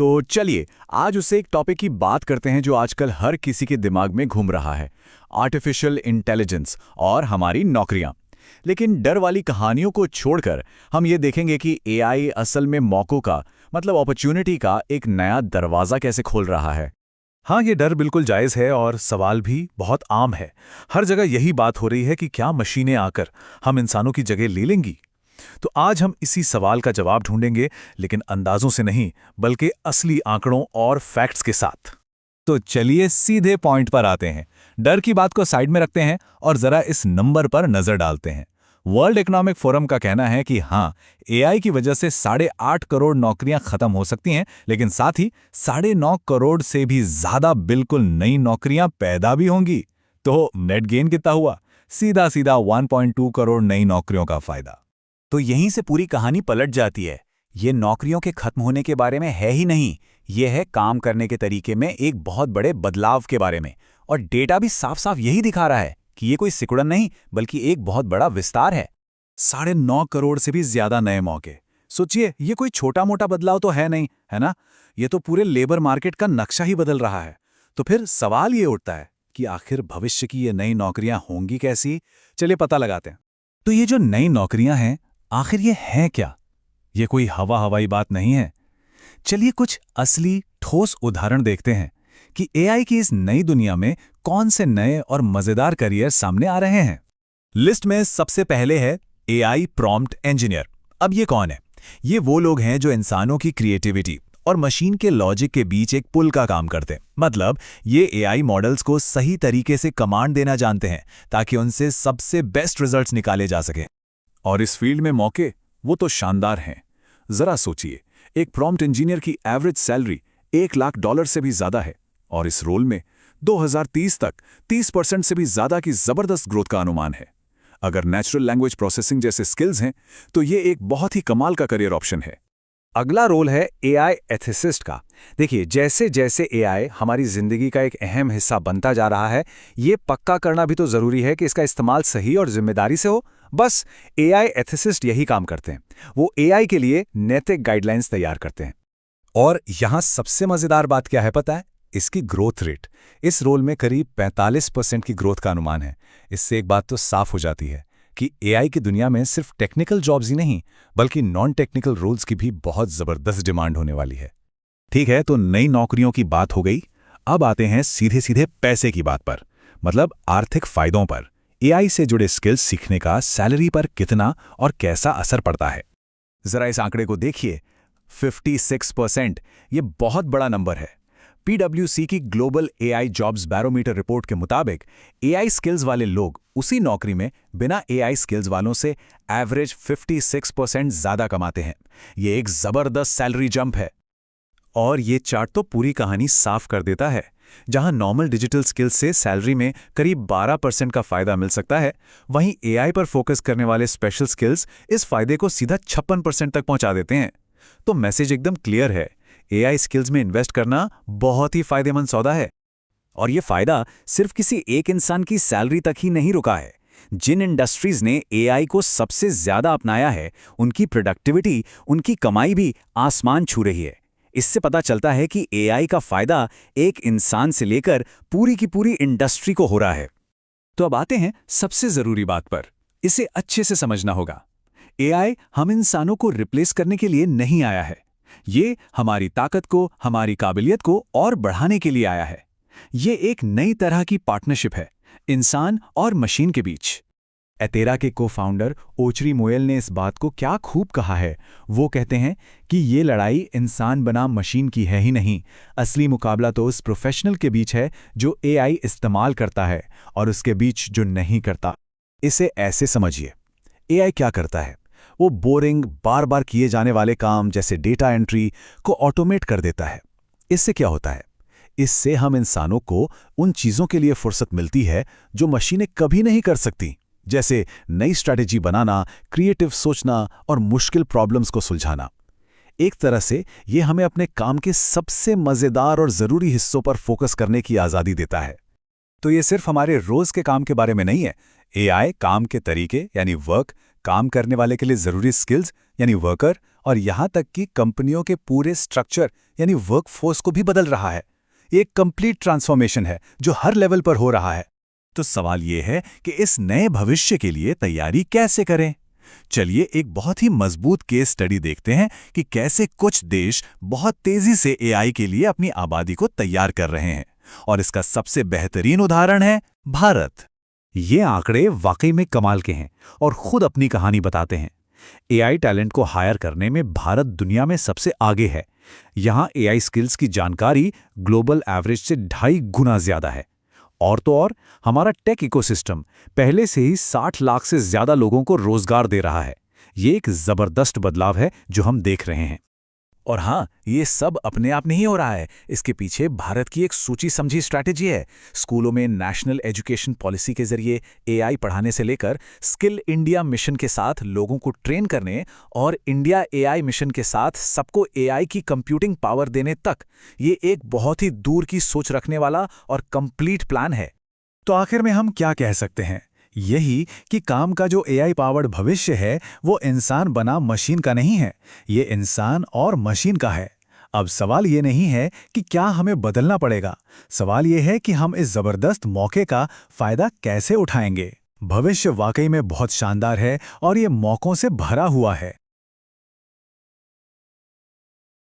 तो चलिए आज उससे एक टॉपिक की बात करते हैं जो आजकल हर किसी के दिमाग में घूम रहा है, आर्टिफिशियल इंटेलिजेंस और हमारी नौकरियां। लेकिन डर वाली कहानियों को छोड़कर हम ये देखेंगे कि एआई असल में मौकों का मतलब अपॉर्चुनिटी का एक नया दरवाज़ा कैसे खोल रहा है। हाँ, ये डर बिल्कुल जायज़ है और सवाल भी बहुत आम है। हर जगह यही बात हो रही है कि क्या मशीनें आकर हम इंसानों की जगह ले लेंगी। तो आज हम इसी सवाल का जवाब ढूंढेंगे, लेकिन अंदाजों से नहीं, बल्कि असली आंकड़ों और फैक्ट्स के साथ। तो चलिए सीधे पॉइंट पर आते हैं। डर की बात को साइड में रखते हैं और जरा इस नंबर पर नजर डालते हैं। वर्ल्ड इकोनॉमिक फोरम का कहना है कि हाँ, एआई की वजह से 8.5 करोड़ नौकरियां खत्म हो सकती हैं, लेकिन साथ ही 9.5 करोड़ से भी ज्यादा बिल्कुल नई नौकरियां पैदा भी होंगी। तो नेट गेन कितना हुआ? सीधा सीधा 1.2 करोड़ नई नौकरियों का फायदा। तो यहीं से पूरी कहानी पलट जाती है। ये नौकरियों के खत्म होने के बारे में है ही नहीं, ये है काम करने के तरीके में एक बहुत बड़े बदलाव के बारे में। और डेटा भी साफ साफ यही दिखा रहा है कि ये कोई सिकुड़न नहीं बल्कि एक बहुत बड़ा विस्तार है। 9.5 करोड़ से भी ज्यादा नए मौके। सोचिए, ये कोई छोटा मोटा बदलाव तो है नहीं, है ना? ये तो पूरे लेबर मार्केट का नक्शा ही बदल रहा है। तो फिर सवाल ये उठता है कि आखिर भविष्य की ये नई नौकरियां होंगी कैसी? चलिए पता लगाते हैं। तो ये जो नई नौकरियां हैं, आखिर ये हैं क्या? ये कोई हवाई बात नहीं है। चलिए कुछ असली ठोस उदाहरण देखते हैं कि एआई की इस नई दुनिया में कौन से नए और मजेदार करियर सामने आ रहे हैं। लिस्ट में सबसे पहले है एआई प्रॉम्प्ट इंजीनियर। अब ये कौन है? ये वो लोग हैं जो इंसानों की क्रिएटिविटी और मशीन के लॉजिक के बीच एक पुल का काम करते हैं। मतलब ये एआई मॉडल्स को सही तरीके से कमांड देना जानते हैं ताकि उनसे सबसे बेस्ट रिजल्ट्स निकाले जा सके। और इस फील्ड में मौके वो तो शानदार हैं। जरा सोचिए, एक प्रॉम्प्ट इंजीनियर की एवरेज सैलरी $1 लाख से भी ज्यादा है और इस रोल में 2030 तक 30% से भी ज्यादा की जबरदस्त ग्रोथ का अनुमान है। अगर नेचुरल लैंग्वेज प्रोसेसिंग जैसे स्किल्स हैं तो ये एक बहुत ही कमाल का करियर ऑप्शन है। अगला रोल है एआई एथिसिस्ट का। देखिए, जैसे जैसे एआई हमारी जिंदगी का एक अहम हिस्सा बनता जा रहा है, ये पक्का करना भी तो जरूरी है कि इसका इस्तेमाल सही और जिम्मेदारी से हो। बस एआई एथिसिस्ट यही काम करते हैं। वो एआई के लिए नैतिक गाइडलाइंस तैयार करते हैं। और यहां सबसे मजेदार बात क्या है पता है? इसकी ग्रोथ रेट। इस रोल में करीब 45% की ग्रोथ का अनुमान है। इससे एक बात तो साफ हो जाती है कि एआई की दुनिया में सिर्फ टेक्निकल जॉब्स ही नहीं, बल्कि नॉन टेक्निकल रोल्स की भी बहुत जबरदस्त डिमांड होने वाली है। ठीक है, तो नई नौकरियों की बात हो गई। अब आते हैं सीधे सीधे पैसे की बात पर, मतलब आर्थिक फायदों पर। एआई से जुड़े स्किल्स सीखने का सैलरी पर कितना और कैसा असर पड़ता है? जरा इस आंकड़े को देखिए, 56%। ये बहुत बड़ा नंबर है। PwC की global AI jobs barometer report के मुताबिक एआई स्किल्स वाले लोग उसी नौकरी में बिना एआई स्किल्स वालों से एवरेज 56% ज्यादा कमाते हैं। ये एक जबरदस्त सैलरी जंप है। और ये चार्ट तो पूरी कहानी साफ कर देता है। जहां नॉर्मल डिजिटल स्किल्स से सैलरी में करीब 12% का फायदा मिल सकता है, वहीं एआई पर फोकस करने वाले स्पेशल स्किल्स इस फायदे को सीधा 56% तक पहुंचा देते हैं। तो मैसेज एकदम क्लियर है, एआई स्किल्स में इन्वेस्ट करना बहुत ही फायदेमंद सौदा है। और ये फायदा सिर्फ किसी एक इंसान की सैलरी तक ही नहीं रुका है। जिन इंडस्ट्रीज ने एआई को सबसे ज्यादा अपनाया है, उनकी प्रोडक्टिविटी, उनकी कमाई भी आसमान छू रही है। इससे पता चलता है कि एआई का फायदा एक इंसान से लेकर पूरी की पूरी इंडस्ट्री को हो रहा है। तो अब आते हैं सबसे जरूरी बात पर। इसे अच्छे से समझना होगा। एआई हम इंसानों को रिप्लेस करने के लिए नहीं आया है। ये हमारी ताकत को, हमारी काबिलियत को और बढ़ाने के लिए आया है। ये एक नई तरह की पार्टनरशिप है इंसान और मशीन के बीच। एतेरा के को-फाउंडर ओचरी मोयल ने इस बात को क्या खूब कहा है। वो कहते हैं कि ये लड़ाई इंसान बनाम मशीन की है ही नहीं, असली मुकाबला तो उस प्रोफेशनल के बीच है जो एआई इस्तेमाल करता है और उसके बीच जो नहीं करता। इसे ऐसे समझिए, एआई क्या करता है? वो बोरिंग, बार बार किए जाने वाले काम जैसे डेटा एंट्री को ऑटोमेट कर देता है। इससे क्या होता है? इससे हम इंसानों को उन चीज़ों के लिए फुर्सत मिलती है जो मशीनें कभी नहीं कर सकती, जैसे नई स्ट्रैटेजी बनाना, क्रिएटिव सोचना और मुश्किल प्रॉब्लम्स को सुलझाना। एक तरह से ये हमें अपने काम के सबसे मज़ेदार और ज़रूरी हिस्सों पर फोकस करने की आज़ादी देता है। तो ये सिर्फ हमारे रोज़ के काम के बारे में नहीं है। एआई काम के तरीके यानी वर्क, काम करने वाले के लिए ज़रूरी स्किल्स यानी वर्कर और यहाँ तक कि कंपनियों के पूरे स्ट्रक्चर यानी वर्कफोर्स को भी बदल रहा है। ये एक कंप्लीट ट्रांसफॉर्मेशन है जो हर लेवल पर हो रहा है। तो सवाल ये है कि इस नए भविष्य के लिए तैयारी कैसे करें? चलिए एक बहुत ही मजबूत केस स्टडी देखते हैं कि कैसे कुछ देश बहुत तेजी से एआई के लिए अपनी आबादी को तैयार कर रहे हैं। और इसका सबसे बेहतरीन उदाहरण है भारत। ये आंकड़े वाकई में कमाल के हैं और खुद अपनी कहानी बताते हैं। एआई टैलेंट को हायर करने में भारत दुनिया में सबसे आगे है। यहाँ एआई स्किल्स की जानकारी ग्लोबल एवरेज से 2.5 गुना ज्यादा है। और तो और हमारा टेक इकोसिस्टम पहले से ही 60 लाख से ज्यादा लोगों को रोजगार दे रहा है। ये एक जबरदस्त बदलाव है जो हम देख रहे हैं। और हाँ, ये सब अपने आप नहीं हो रहा है। इसके पीछे भारत की एक सोची समझी स्ट्रैटेजी है। स्कूलों में नेशनल एजुकेशन पॉलिसी के जरिए एआई पढ़ाने से लेकर स्किल इंडिया मिशन के साथ लोगों को ट्रेन करने और इंडिया एआई मिशन के साथ सबको एआई की कंप्यूटिंग पावर देने तक, ये एक बहुत ही दूर की सोच रखने वाला और कंप्लीट प्लान है। तो आखिर में हम क्या कह सकते हैं? यही कि काम का जो एआई पावर्ड भविष्य है वो इंसान बना मशीन का नहीं है, ये इंसान और मशीन का है। अब सवाल ये नहीं है कि क्या हमें बदलना पड़ेगा, सवाल ये है कि हम इस जबरदस्त मौके का फायदा कैसे उठाएंगे। भविष्य वाकई में बहुत शानदार है और ये मौकों से भरा हुआ है।